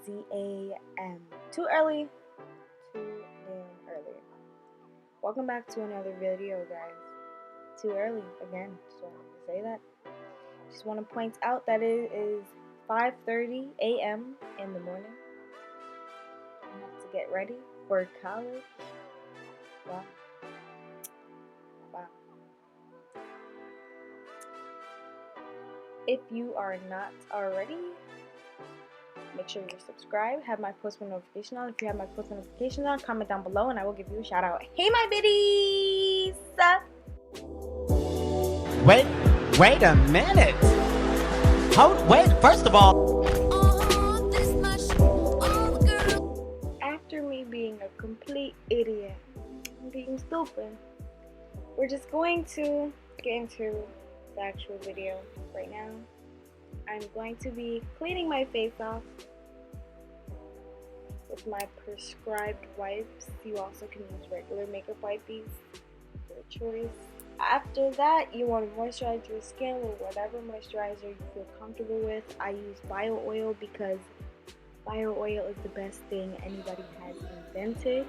DAM. Too early. Too damn early. Welcome back to another video, guys. Too early again. Just wanted to say that. Just want to point out that it is 5:30 a.m. in the morning. I have to get ready for college. Wow. Wow. If you are not already, make sure you're subscribed. Have my post notification on. If you have my post notifications on, comment down below and I will give you a shout out. Hey, my biddies! Wait a minute. Wait, first of all. After me being a complete idiot, being stupid, we're just going to get into the actual video right now. I'm going to be cleaning my face off with my prescribed wipes. You also can use regular makeup wipes, your choice. After that, you want to moisturize your skin with whatever moisturizer you feel comfortable with. I use bio oil because bio oil is the best thing anybody has invented.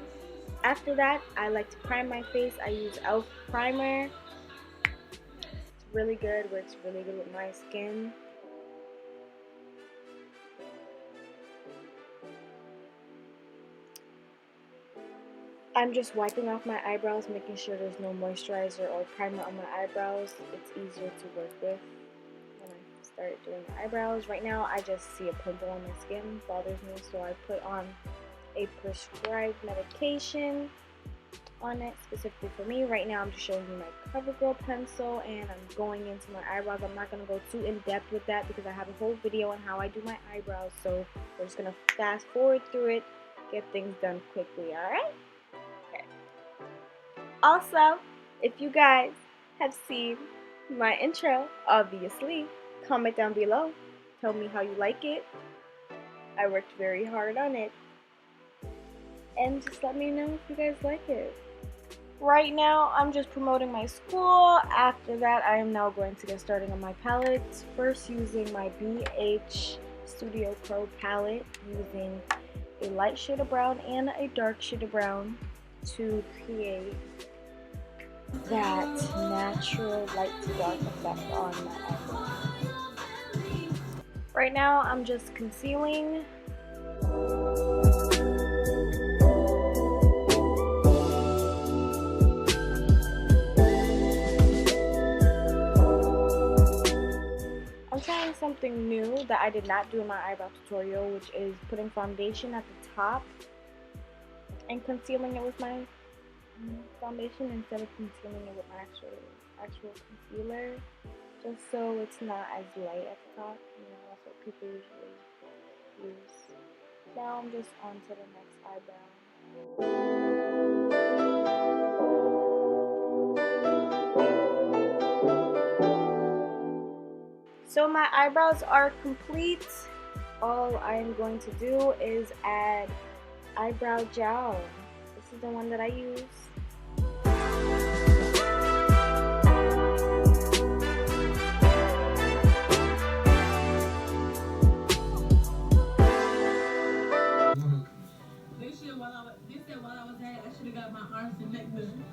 After that, I like to prime my face. I use e.l.f. primer. It's really good, works really good with my skin. I'm just wiping off my eyebrows, making sure there's no moisturizer or primer on my eyebrows. It's easier to work with when I start doing my eyebrows. Right now, I just see a pimple on my skin, bothers me, so I put on a prescribed medication on it specifically for me. Right now, I'm just showing you my CoverGirl pencil, and I'm going into my eyebrows. I'm not going to go too in depth with that because I have a whole video on how I do my eyebrows, so we're just going to fast forward through it, get things done quickly, alright? Also, if you guys have seen my intro, obviously, comment down below. Tell me how you like it. I worked very hard on it. And just let me know if you guys like it. Right now, I'm just promoting my school. After that, I am now going to get started on my palettes. First, using my BH Studio Pro palette, using a light shade of brown and a dark shade of brown to create that natural light to dark effect on my eyebrows. Right now, I'm just concealing. I'm trying something new that I did not do in my eyebrow tutorial, which is putting foundation at the top and concealing it with my foundation instead of concealing it with my actual concealer, just so it's not as light at the top. You know, that's what people usually use. Now I'm just on to the next eyebrow. So my eyebrows are complete. All I'm going to do is add eyebrow gel. This is the one that I use. This year while I was at, I should have got my arms and neck done.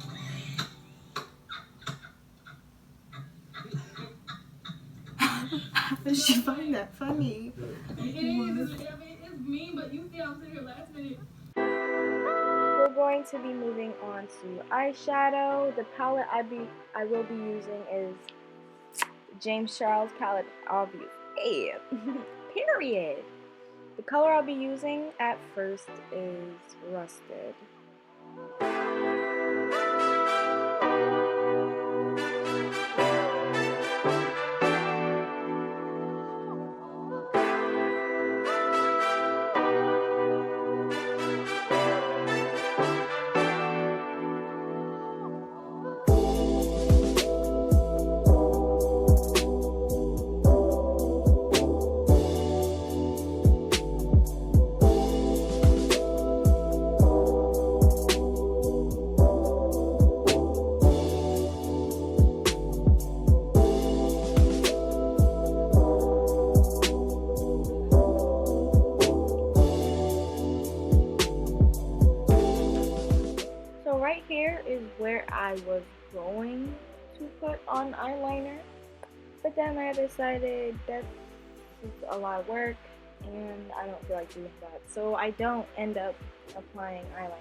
How did she find that funny? It is. It's mean, but you see I'm sitting here last minute. We're going to be moving on to eyeshadow. The palette I will be using is James Charles palette, obvious. Hey, period. The color I'll be using at first is Rusted. I was going to put on eyeliner, but then I decided that's a lot of work and I don't feel like doing that, so I don't end up applying eyeliner.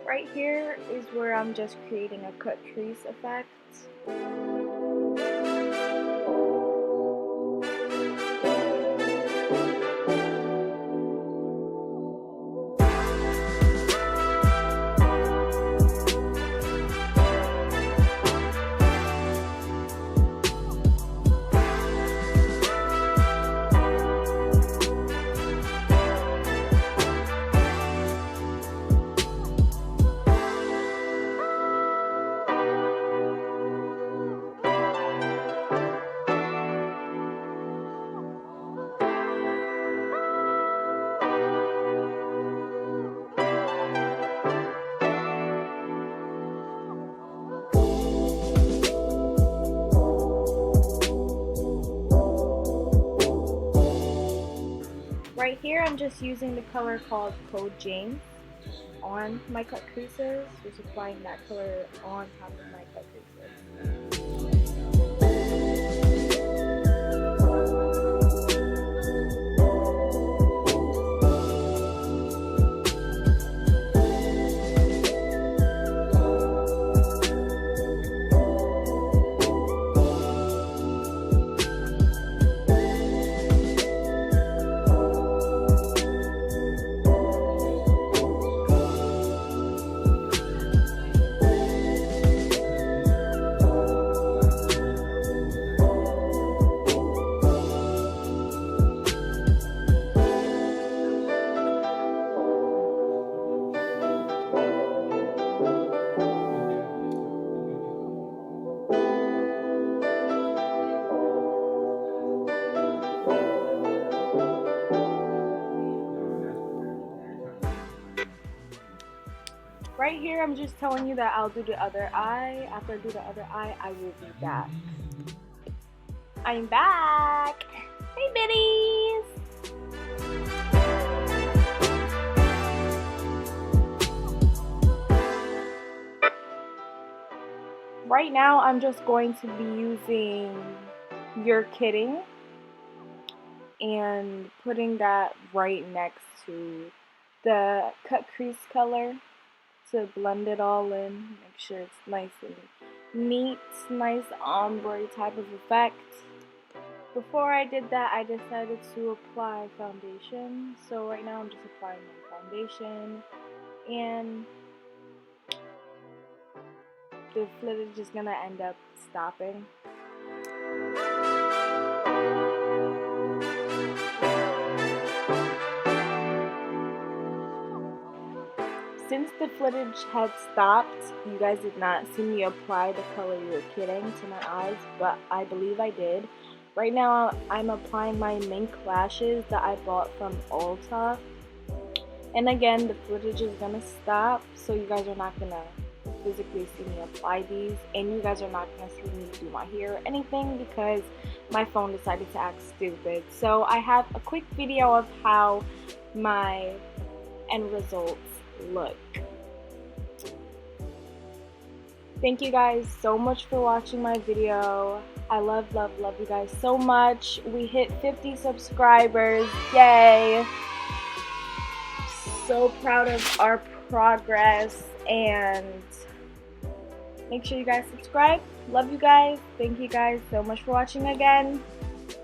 Right here is where I'm just creating a cut crease effect. Right here, I'm just using the color called Code James on my cut creases, just applying that color on top of my cut creases. Right here, I'm just telling you that I'll do the other eye. After I do the other eye, I will be back. I'm back! Hey, biddies! Right now, I'm just going to be using You're Kidding and putting that right next to the cut crease color to blend it all in, make sure it's nice and neat, nice ombre type of effect. Before I did that, I decided to apply foundation, so right now I'm just applying my foundation, and the footage is gonna end up stopping. Since the footage had stopped, you guys did not see me apply the color You're Kidding to my eyes, but I believe I did. Right now, I'm applying my mink lashes that I bought from Ulta. And again, the footage is gonna stop, so you guys are not gonna physically see me apply these, and you guys are not gonna see me do my hair or anything because my phone decided to act stupid. So I have a quick video of how my end results look. Thank you guys so much for watching my video. I love you guys so much. We hit 50 subscribers. Yay! So proud of our progress, and make sure you guys subscribe. Love you guys. Thank you guys so much for watching again.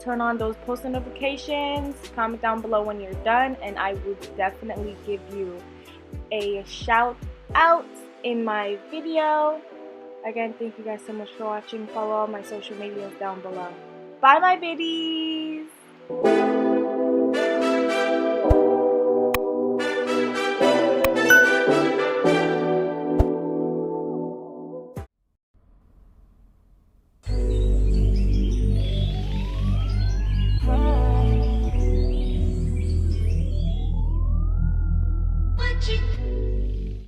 Turn on those post notifications. Comment down below when you're done, and I will definitely give you a shout out in my video. Again, thank you guys so much for watching. Follow all my social medias down below. Bye, my biddies!